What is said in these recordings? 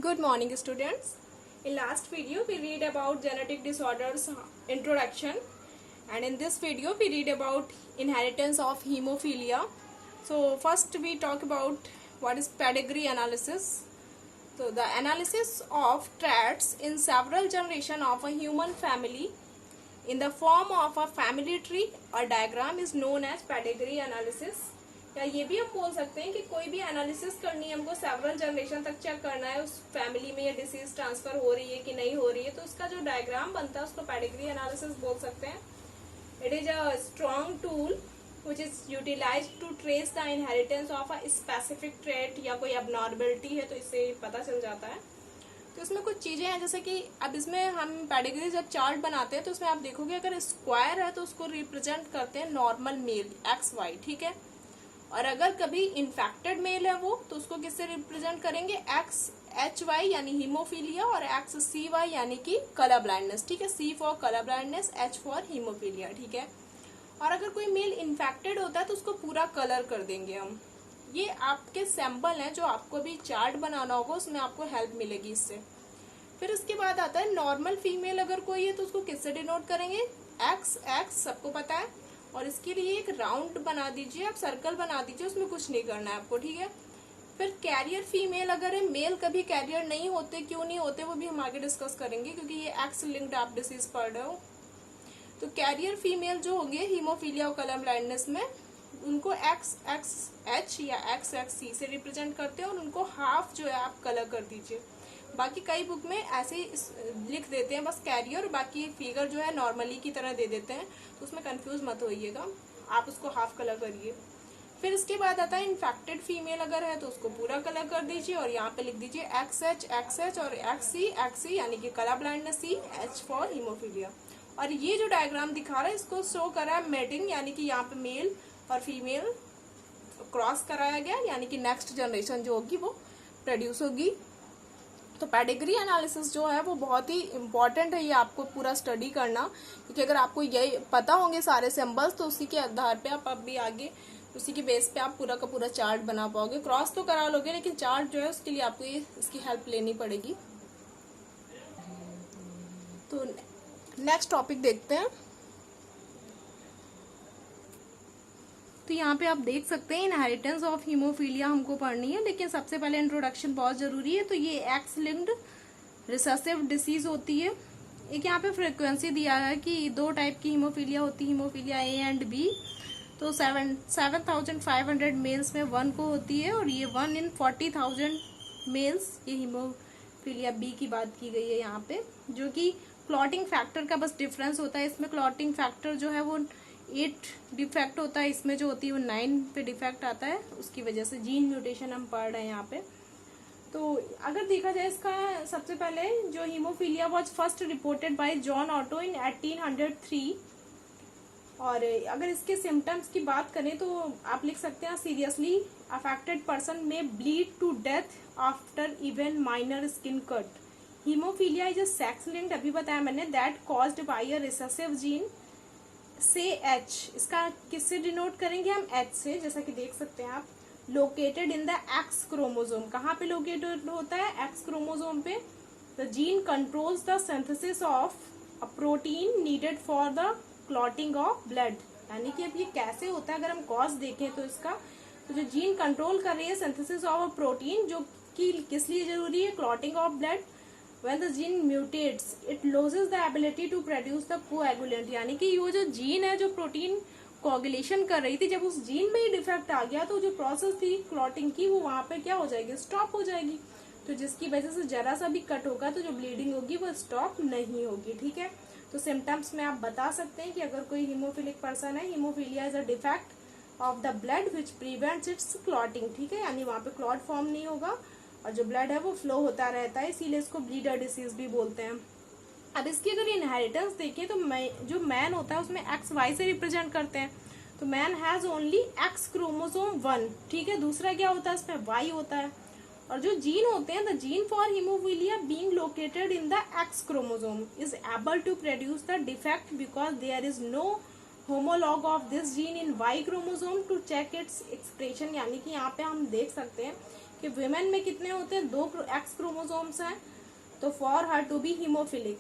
Good morning, students. In last video, we read about genetic disorders introduction, and in this video, we read about inheritance of hemophilia. So first, we talk about what is pedigree analysis. So the analysis of traits in several generations of a human family in the form of a family tree or diagram is known as pedigree analysis. या ये भी हम बोल सकते हैं कि कोई भी एनालिसिस करनी है हमको सेवरल जनरेशन तक चेक करना है उस फैमिली में ये डिसीज ट्रांसफर हो रही है कि नहीं हो रही है, तो उसका जो डायग्राम बनता है उसको पेडिग्री एनालिसिस बोल सकते हैं. It is a strong tool which is utilized to trace the inheritance of a specific trait या कोई अबनॉर्मलिटी है तो इससे पता चल जाता है. तो इसमें कुछ चीजें हैं जैसे कि अब इसमें हम पेडिग्री जब चार्ट बनाते हैं तो उसमें आप देखोगे अगर स्क्वायर है तो उसको रिप्रेजेंट करते हैं नॉर्मल मेल XY, ठीक है. और अगर कभी इन्फेक्टेड मेल है वो तो उसको किससे रिप्रेजेंट करेंगे XHY यानी हीमोफीलिया और XCY यानी कि कलर ब्लाइंडनेस, ठीक है. C for colour blindness, H for haemophilia, ठीक है. और अगर कोई मेल इन्फेक्टेड होता है तो उसको पूरा कलर कर देंगे हम. ये आपके सैंपल हैं जो आपको भी चार्ट बनाना होगा, उसमें आपको हेल्प मिलेगी इससे. फिर इसके बाद आता है नॉर्मल फीमेल अगर कोई है तो उसको किससे डिनोट करेंगे XX, सबको पता है. और इसके लिए एक राउंड बना दीजिए, आप सर्कल बना दीजिए, उसमें कुछ नहीं करना है आपको, ठीक है. फिर कैरियर फीमेल अगर है, मेल कभी कैरियर नहीं होते, क्यों नहीं होते वो भी हम आगे डिस्कस करेंगे क्योंकि ये X लिंक्ड आप डिसीज पढ़ रहे हो. तो कैरियर फीमेल जो होंगे हीमोफीलिया और कलर ब्लाइंडनेस में उनको XXH या XXC से रिप्रेजेंट करते हैं और उनको हाफ जो है आप कलर कर दीजिए. बाकी कई बुक में ऐसे लिख देते हैं बस कैरियर, बाकी फिगर जो है नॉर्मली की तरह दे देते हैं, तो उसमें कंफ्यूज मत होइएगा, आप उसको हाफ कलर करिए. फिर इसके बाद आता है इन्फेक्टेड फीमेल अगर है तो उसको पूरा कलर कर दीजिए और यहाँ पे लिख दीजिए XH और XC यानी कि colour blindness C, H for haemophilia. और ये जो डायग्राम दिखा रहा है इसको शो करा है मेटिंग, यानी कि यहाँ पे मेल और फीमेल क्रॉस कराया गया, यानी कि नेक्स्ट जनरेशन जो होगी वो प्रोड्यूस होगी. तो पेडिग्री एनालिसिस जो है वो बहुत ही इम्पॉर्टेंट है, ये आपको पूरा स्टडी करना, क्योंकि अगर आपको ये पता होंगे सारे सिंबल्स तो उसी के आधार पे आप भी आगे उसी के बेस पे आप पूरा का पूरा चार्ट बना पाओगे. क्रॉस तो करा लोगे लेकिन चार्ट जो है उसके लिए आपको ये इसकी हेल्प लेनी पड़ेगी. तो नेक्स्ट टॉपिक देखते हैं. तो यहाँ पे आप देख सकते हैं इनहेरिटेंस ऑफ हीमोफीलिया हमको पढ़नी है, लेकिन सबसे पहले इंट्रोडक्शन बहुत जरूरी है. तो ये X लिंक्ड रिसेसिव डिसीज होती है. एक यहाँ पे फ्रीक्वेंसी दिया है कि दो टाइप की हीमोफीलिया होती है, हीमोफीलिया A एंड B. तो 7,500 मेल्स में 1 को होती है और ये 1 in 40,000 मेल्स ये हीमोफीलिया B की बात की गई है यहाँ पे. जो कि क्लॉटिंग फैक्टर का बस डिफरेंस होता है, इसमें क्लॉटिंग फैक्टर जो है वो 8 डिफेक्ट होता है, इसमें जो होती है वो 9 पे डिफेक्ट आता है, उसकी वजह से जीन म्यूटेशन हम पढ़ रहे हैं यहाँ पे. तो अगर देखा जाए इसका सबसे पहले जो haemophilia was first reported by John Otto in 1803. और अगर इसके सिम्टम्स की बात करें तो आप लिख सकते हैं सीरियसली अफेक्टेड पर्सन में bleed to death after even minor skin cut. Haemophilia is a sex linked, अभी बताया मैंने, that caused by a recessive gene से H. इसका किससे डिनोट करेंगे हम H से, जैसा कि देख सकते हैं आप. Located in the X chromosome, कहाँ पे लोकेटेड होता है X क्रोमोसोम पे. The gene controls the synthesis of a protein needed for the clotting of blood. यानी कि अब ये कैसे होता है अगर हम कॉज देखें तो इसका, तो जो जीन कंट्रोल कर रही है सिंथेसिस ऑफ अ प्रोटीन जो कि किस लिए जरूरी है, clotting of blood. When the gene mutates, it loses the ability to produce the coagulant. यानी कि वो जो जीन है जो प्रोटीन कोगुलेशन कर रही थी, जब उस जीन में ही डिफेक्ट आ गया तो जो प्रोसेस थी क्लॉटिंग की वो वहां पे क्या हो जाएगी, स्टॉप हो जाएगी. तो जिसकी वजह से जरा सा भी कट होगा तो जो ब्लीडिंग होगी वो स्टॉप नहीं होगी, ठीक है. तो सिम्टम्स में आप बता सकते हैं कि अगर कोई हीमोफिलिक पर्सन है, haemophilia is a defect of the blood which prevents it's clotting, ठीक है. यानी वहां पे क्लॉट फॉर्म नहीं होगा और जो ब्लड है वो फ्लो होता रहता है, इसीलिए इसको ब्लीडर डिसीज भी बोलते हैं. अब इसकी अगर इनहेरिटेंस देखें तो जो मैन होता है उसमें XY से रिप्रेजेंट करते हैं. तो man has only X chromosome 1, ठीक है. दूसरा क्या होता है, इसमें Y होता है. और जो जीन होते हैं, the gene for haemophilia being located in the X chromosome is able to produce the defect because there is no homologue of this gene in Y chromosome to check its expression. यानी कि यहाँ पे हम देख सकते हैं कि women में कितने होते हैं, 2 एक्स क्रोमोसोम्स हैं, तो for her to be haemophilic,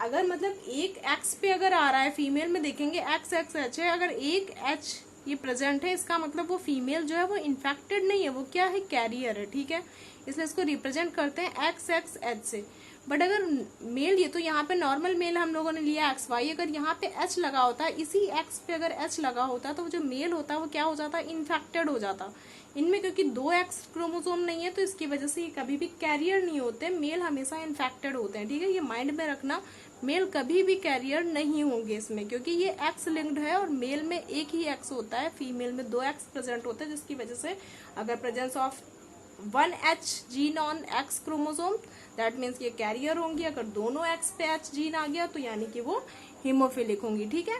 अगर मतलब एक एक्स पे अगर आ रहा है, फीमेल में देखेंगे एक्स एक्स एच है, अगर एक एच ये प्रेजेंट है, इसका मतलब वो फीमेल जो है वो इन्फेक्टेड नहीं है, वो क्या है, कैरियर है, ठीक है। इसलिए इसको रिप्रेजेंट करते हैं एक्स एक्स एच से। बट अगर मेल, ये तो यहाँ पे नॉर्मल मेल हम लोगों ने लिया एक्स वाई, अगर यहाँ पे एच लगा होता है, इसी एक्स पे अगर एच लगा होता तो वो जो मेल होता है वो क्या हो जाता, इन्फेक्टेड हो जाता। इनमें क्योंकि 2 एक्स क्रोमोसोम नहीं है तो इसकी वजह से ये कभी भी कैरियर नहीं होते, मेल हमेशा इन्फेक्टेड होते हैं, ठीक है। ये माइंड में रखना, मेल कभी भी कैरियर नहीं होंगे इसमें, क्योंकि ये एक्स लिंक्ड है और मेल में एक ही एक्स होता है, फीमेल में 2 एक्स प्रेजेंट होते हैं, जिसकी वजह से अगर presence of 1 H gene on X chromosome, that means ये कैरियर होंगी। अगर दोनों एक्स पे एच जीन आ गया तो यानी कि वो हीमोफिलिक होंगी, ठीक है।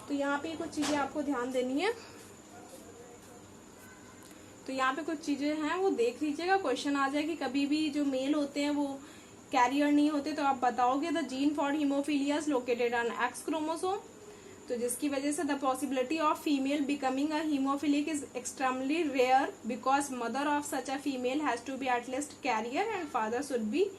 तो यहाँ पे कुछ चीजें आपको ध्यान देनी है, तो यहाँ पे कुछ चीजें हैं वो देख लीजिएगा, क्वेश्चन आ जाए कि कभी भी जो मेल होते हैं वो कैरियर नहीं होते, तो आप बताओगे the gene for haemophilia is located on X chromosome, तो जिसकी वजह से the possibility of female becoming a haemophilic is extremely rare because mother of such a female has to be at least carrier and father should be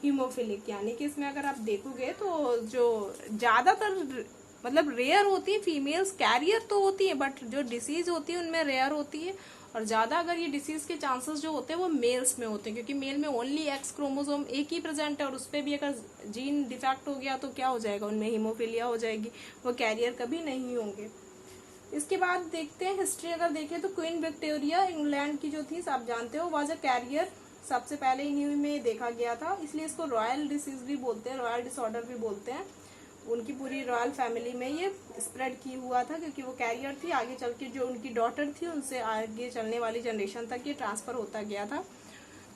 haemophilic. यानी कि इसमें अगर आप देखोगे तो जो ज्यादातर मतलब रेयर होती है फीमेल्स, कैरियर तो होती है बट जो डिसीज होती है उनमें रेयर होती है, और ज्यादा अगर ये डिसीज के चांसेस जो होते हैं वो मेल्स में होते हैं, क्योंकि मेल में ओनली एक्स क्रोमोसोम एक ही प्रेजेंट है और उस पर भी अगर जीन डिफेक्ट हो गया तो क्या हो जाएगा, उनमें हीमोफीलिया हो जाएगी, वो कैरियर कभी नहीं होंगे। इसके बाद देखते हैं हिस्ट्री, अगर देखें तो क्वीन विक्टोरिया इंग्लैंड की जो थी, आप जानते हो, वाज अ कैरियर, सबसे पहले इन्हीं में देखा गया था, इसलिए इसको रॉयल डिसीज भी बोलते हैं, रॉयल डिसऑर्डर भी बोलते हैं। उनकी पूरी रॉयल फैमिली में ये स्प्रेड की हुआ था, क्योंकि वो कैरियर थी, आगे चल के जो उनकी डॉटर थी उनसे आगे चलने वाली जनरेशन तक ये ट्रांसफर होता गया था।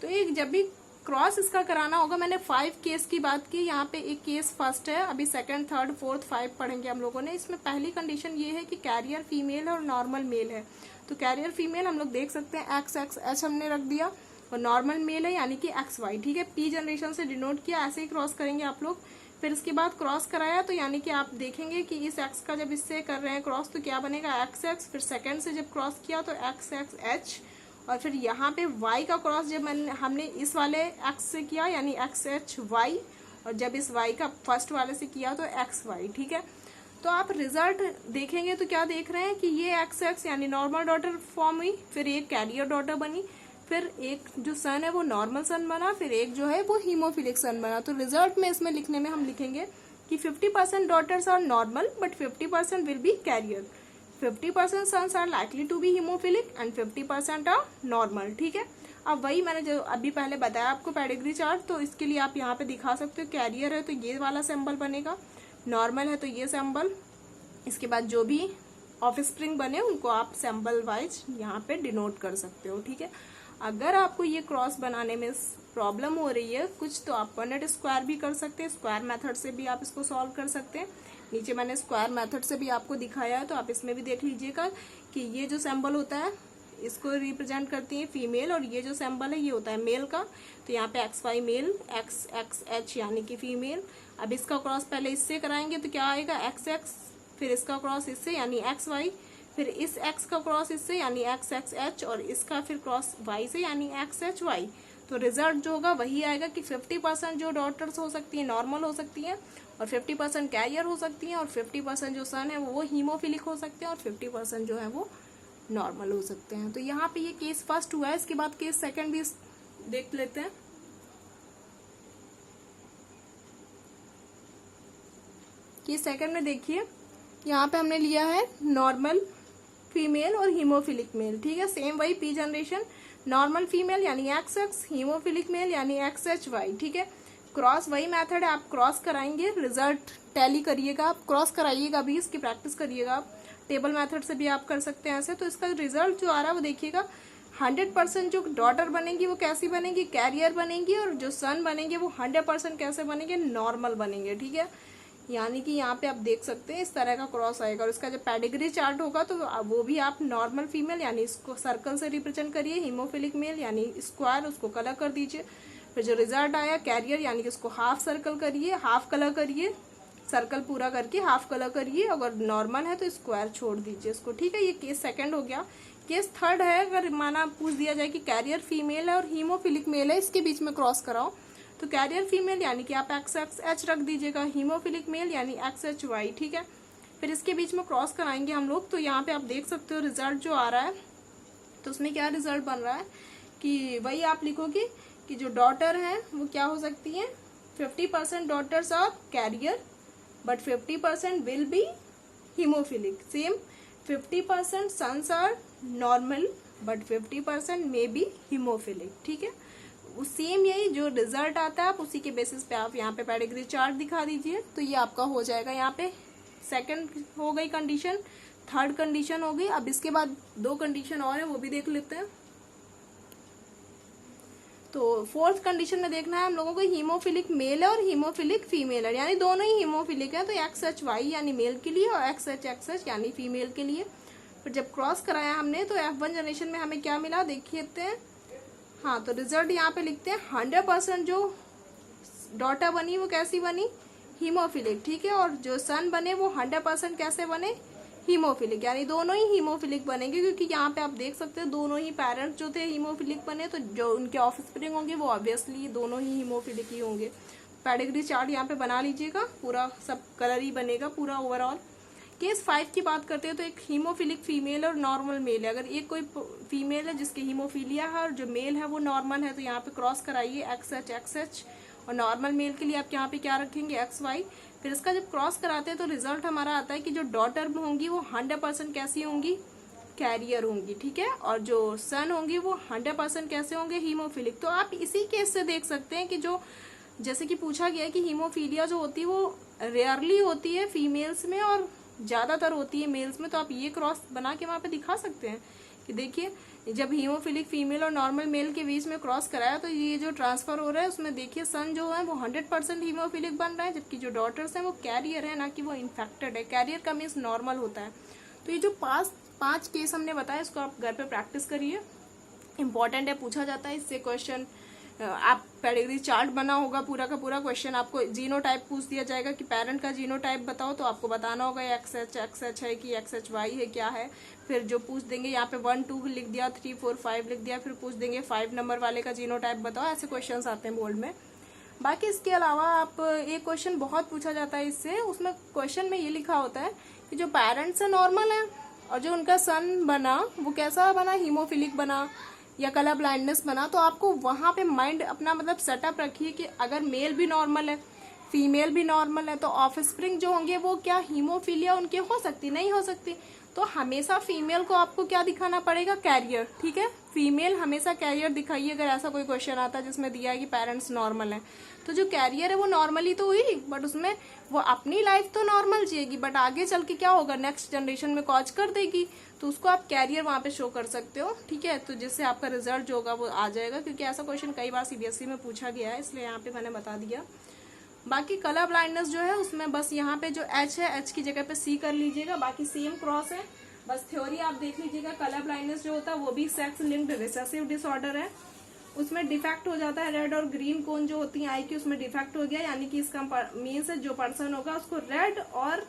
तो एक जब भी क्रॉस इसका कराना होगा, मैंने 5 केस की बात की, यहाँ पे एक केस फर्स्ट है, अभी सेकंड थर्ड फोर्थ 5 पढ़ेंगे हम लोगों ने। इसमें पहली कंडीशन ये है कि कैरियर फीमेल है और नॉर्मल मेल है, तो कैरियर फीमेल हम लोग देख सकते हैं एक्स एक्स एच हमने रख दिया, और नॉर्मल मेल है यानी कि एक्स वाई, ठीक है, पी जनरेशन से डिनोट किया, ऐसे ही क्रॉस करेंगे आप लोग। फिर इसके बाद क्रॉस कराया तो यानी कि आप देखेंगे कि इस एक्स का जब इससे कर रहे हैं क्रॉस तो क्या बनेगा, एक्स एक्स, फिर सेकंड से जब क्रॉस किया तो एक्स एक्स एच, और फिर यहाँ पे y का क्रॉस जब हमने इस वाले x से किया यानी एक्स एच वाई, और जब इस y का फर्स्ट वाले से किया तो एक्स वाई, ठीक है। तो आप रिजल्ट देखेंगे तो क्या देख रहे हैं कि ये एक्स एक्स यानी नॉर्मल डॉटर फॉर्म हुई, फिर एक कैरियर डॉटर बनी, फिर एक जो सन है वो नॉर्मल सन बना, फिर एक जो है वो हीमोफिलिक सन बना। तो रिजल्ट में इसमें लिखने में हम लिखेंगे कि 50% daughters are normal but 50% will be carrier, 50% sons are likely to be haemophilic and 50% are normal, ठीक है। अब वही मैंने जो अभी पहले बताया आपको पेडिग्री चार्ट, तो इसके लिए आप यहाँ पे दिखा सकते हो, कैरियर है तो ये वाला सिंबल बनेगा, नॉर्मल है तो ये सिंबल, इसके बाद जो भी ऑफ स्प्रिंग बने उनको आप सिंबल वाइज यहाँ पे डिनोट कर सकते हो, ठीक है। अगर आपको ये क्रॉस बनाने में प्रॉब्लम हो रही है कुछ, तो आप पनेट स्क्वायर भी कर सकते हैं, स्क्वायर मेथड से भी आप इसको सॉल्व कर सकते हैं। नीचे मैंने स्क्वायर मेथड से भी आपको दिखाया है, तो आप इसमें भी देख लीजिएगा कि ये जो सिंबल होता है इसको रिप्रेजेंट करती है फीमेल, और ये जो सिंबल है ये होता है मेल का, तो यहाँ पे X Y male, X X H यानी कि फीमेल। अब इसका क्रॉस पहले इससे कराएंगे तो क्या आएगा, एक्स एक्स, फिर इसका क्रॉस इससे यानी एक्स वाई, फिर इस x का क्रॉस इससे यानी एक्स एक्स एच, और इसका फिर क्रॉस y से यानी एक्स एच वाई। तो रिजल्ट जो होगा वही आएगा कि 50% जो डॉटर्स हो सकती हैं नॉर्मल हो सकती हैं, और 50% कैरियर हो सकती हैं, और 50% जो सन है वो हीमोफिलिक हो सकते हैं, और 50% जो है वो नॉर्मल हो सकते हैं। तो यहाँ पे ये केस फर्स्ट हुआ है, इसके बाद केस सेकंड भी देख लेते हैं। केस सेकंड में देखिए यहाँ पे हमने लिया है नॉर्मल फीमेल और हीमोफिलिक मेल, ठीक है, सेम वही पी जनरेशन, नॉर्मल फीमेल यानी एक्स एक्स, हीमोफिलिक मेल यानी एक्स एच वाई, ठीक है। क्रॉस वही मेथड है, आप क्रॉस कराएंगे, रिजल्ट टैली करिएगा, आप क्रॉस कराइएगा भी, इसकी प्रैक्टिस करिएगा आप, टेबल मेथड से भी आप कर सकते हैं ऐसे। तो इसका रिजल्ट जो आ रहा है वो देखिएगा, 100% जो डॉटर बनेगी वो कैसी बनेगी, कैरियर बनेगी, और जो सन बनेंगे वो 100% कैसे बनेंगे, नॉर्मल बनेंगे, ठीक है। यानी कि यहाँ पे आप देख सकते हैं इस तरह का क्रॉस आएगा, और इसका जब पेडिग्री चार्ट होगा तो वो भी आप नॉर्मल फीमेल यानी इसको सर्कल से रिप्रेजेंट करिए, हीमोफिलिक मेल यानी स्क्वायर उसको कलर कर दीजिए, फिर जो रिजल्ट आया कैरियर यानी कि उसको हाफ सर्कल करिए, हाफ कलर करिए, सर्कल पूरा करके हाफ कलर करिए, अगर नॉर्मल है तो स्क्वायर छोड़ दीजिए इसको, ठीक है। ये केस सेकंड हो गया। केस थर्ड है, अगर माना पूछ दिया जाए कि कैरियर फीमेल है और हीमोफिलिक मेल है, इसके बीच में क्रॉस कराओ, तो कैरियर फीमेल यानी कि आप XXH रख दीजिएगा, हीमोफिलिक मेल यानी XHY, ठीक है। फिर इसके बीच में क्रॉस कराएंगे हम लोग, तो यहाँ पे आप देख सकते हो रिजल्ट जो आ रहा है, तो उसमें क्या रिजल्ट बन रहा है कि वही आप लिखोगे कि जो डॉटर है वो क्या हो सकती है, 50% daughters are carrier but 50% will be haemophilic, same 50% sons are normal but 50% may be haemophilic, ठीक है। सेम यही जो रिजल्ट आता है आप उसी के बेसिस पे आप यहाँ पे पेडिग्री चार्ट दिखा दीजिए, तो ये आपका हो जाएगा। यहाँ पे सेकंड हो गई कंडीशन, थर्ड कंडीशन हो गई। अब इसके बाद 2 कंडीशन और है, वो भी देख लेते हैं। तो फोर्थ कंडीशन में देखना है हम लोगों को, हीमोफिलिक मेल है और हीमोफिलिक फीमेल है, यानी दोनों ही हीमोफिलिक है, तो XHY यानी मेल के लिए और XHXH यानी फीमेल के लिए। फिर जब क्रॉस कराया हमने तो F1 जनरेशन में हमें क्या मिला देखते हैं। हाँ, तो रिजल्ट यहाँ पे लिखते हैं 100% जो डॉटर बनी वो कैसी बनी, हीमोफिलिक, ठीक है। और जो सन बने वो 100% कैसे बने, हीमोफिलिक, यानी दोनों ही हीमोफिलिक बनेंगे, क्योंकि यहाँ पे आप देख सकते हैं दोनों ही पेरेंट्स जो थे हीमोफिलिक बने, तो जो उनके ऑफस्प्रिंग होंगे वो ऑब्वियसली दोनों ही हीमोफिलिक ही होंगे। पेडिग्री चार्ट यहाँ पे बना लीजिएगा, पूरा सब कलर ही बनेगा पूरा ओवरऑल। केस 5 की बात करते हैं तो एक हीमोफिलिक फीमेल और नॉर्मल मेल है। अगर एक कोई फीमेल है जिसकी हीमोफीलिया है और जो मेल है वो नॉर्मल है, तो यहाँ पे क्रॉस कराइए XHXH, और नॉर्मल मेल के लिए आप यहाँ पे क्या रखेंगे XY। फिर इसका जब क्रॉस कराते हैं तो रिजल्ट हमारा आता है कि जो डॉटर होंगी वो 100% कैसी होंगी, कैरियर होंगी, ठीक है। और जो सन होंगी वो 100% कैसे होंगे, हीमोफिलिक। तो आप इसी केस से देख सकते हैं कि जो जैसे कि पूछा गया है कि हीमोफीलिया जो होती है वो रेयरली होती है फीमेल्स में और ज्यादातर होती है मेल्स में, तो आप ये क्रॉस बना के वहां पे दिखा सकते हैं कि देखिए जब हीमोफिलिक फीमेल और नॉर्मल मेल के बीच में क्रॉस कराया तो ये जो ट्रांसफर हो रहा है उसमें देखिए सन जो है वो 100% हीमोफिलिक बन रहा है, जबकि जो डॉटर्स हैं वो कैरियर है, ना कि वो इन्फेक्टेड है। कैरियर का मीन्स नॉर्मल होता है। तो ये जो 5 केस हमने बताया इसको आप घर पे प्रैक्टिस करिए, इंपॉर्टेंट है, पूछा जाता है इससे क्वेश्चन। आप पेडिग्री चार्ट बना होगा पूरा का पूरा, क्वेश्चन आपको जीनोटाइप पूछ दिया जाएगा कि पेरेंट का जीनोटाइप बताओ, तो आपको बताना होगा XHXH है कि XHY है क्या है। फिर जो पूछ देंगे यहाँ पे 1 2 लिख दिया, 3 4 5 लिख दिया, फिर पूछ देंगे 5 नंबर वाले का जीनोटाइप बताओ, ऐसे क्वेश्चन आते हैं बोर्ड में। बाकी इसके अलावा आप एक क्वेश्चन बहुत पूछा जाता है इससे, उसमें क्वेश्चन में ये लिखा होता है कि जो पेरेंट्स है नॉर्मल है और जो उनका सन बना वो कैसा बना, हीमोफिलिक बना या कलर ब्लाइंडनेस बना। तो आपको वहां पे माइंड अपना मतलब सेटअप रखिए कि अगर मेल भी नॉर्मल है फीमेल भी नॉर्मल है तो ऑफस्प्रिंग जो होंगे वो क्या हीमोफीलिया उनके हो सकती, नहीं हो सकती। तो हमेशा फीमेल को आपको क्या दिखाना पड़ेगा, कैरियर, ठीक है। फीमेल हमेशा कैरियर दिखाइए अगर ऐसा कोई क्वेश्चन आता है जिसमें दिया है कि पेरेंट्स नॉर्मल है, तो जो कैरियर है वो नॉर्मली तो हुई बट उसमें वो अपनी लाइफ तो नॉर्मल जिएगी बट आगे चल के क्या होगा, नेक्स्ट जनरेशन में कॉज कर देगी, तो उसको आप कैरियर वहां पे शो कर सकते हो, ठीक है। तो जिससे आपका रिजल्ट जो होगा वो आ जाएगा, क्योंकि ऐसा क्वेश्चन कई बार CBSE में पूछा गया है, इसलिए यहाँ पे मैंने बता दिया। बाकी कलर ब्लाइंडनेस जो है उसमें बस यहाँ पे जो H है H की जगह पे C कर लीजिएगा, बाकी सेम क्रॉस है, बस थ्योरी आप देख लीजिएगा। कलर ब्लाइंडनेस जो होता है वो भी सेक्स लिंक्ड रिसेसिव डिसऑर्डर है, उसमें डिफेक्ट हो जाता है रेड और ग्रीन कोन जो होती है आई की, उसमें डिफेक्ट हो गया, यानी कि इसका मीन्स जो पर्सन होगा उसको रेड और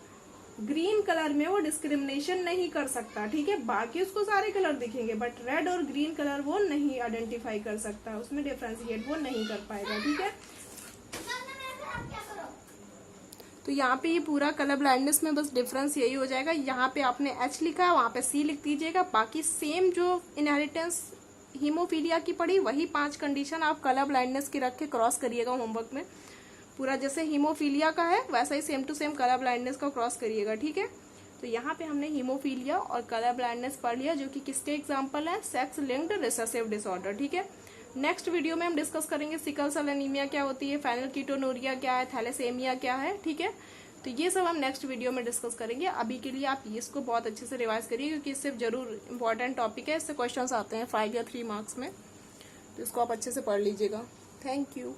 ग्रीन कलर में वो डिस्क्रिमिनेशन नहीं कर सकता, ठीक है। बाकी उसको सारे कलर दिखेंगे बट रेड और ग्रीन कलर वो नहीं आइडेंटिफाई कर सकता, उसमें डिफ्रेंशिएट वो नहीं कर पाएगा, ठीक है। तो यहाँ पे ये पूरा कलर ब्लाइंडनेस में बस डिफरेंस यही हो जाएगा, यहाँ पे आपने H लिखा है वहां पे C लिख दीजिएगा। बाकी सेम जो इनहेरिटेंस हीमोफीलिया की पड़ी वही 5 कंडीशन आप कलर ब्लाइंडनेस की रख के क्रॉस करिएगा होमवर्क में, पूरा जैसे हीमोफीलिया का है वैसा ही same to same colour blindness का क्रॉस करिएगा, ठीक है। तो यहाँ पे हमने हीमोफीलिया और कलर ब्लाइंडनेस पढ़ लिया, जो कि किसके एग्जाम्पल है, सेक्स लिंक्ड रिसेसिव डिसऑर्डर, ठीक है। नेक्स्ट वीडियो में हम डिस्कस करेंगे सिकल सेल एनीमिया क्या होती है, फेनिलकीटोनुरिया क्या है, थैलेसेमिया क्या है, ठीक है। तो ये सब हम नेक्स्ट वीडियो में डिस्कस करेंगे। अभी के लिए आप इसको बहुत अच्छे से रिवाइज करिए, क्योंकि इससे जरूर इंपॉर्टेंट टॉपिक है, इससे क्वेश्चंस आते हैं 5 या 3 मार्क्स में, तो इसको आप अच्छे से पढ़ लीजिएगा। Thank you.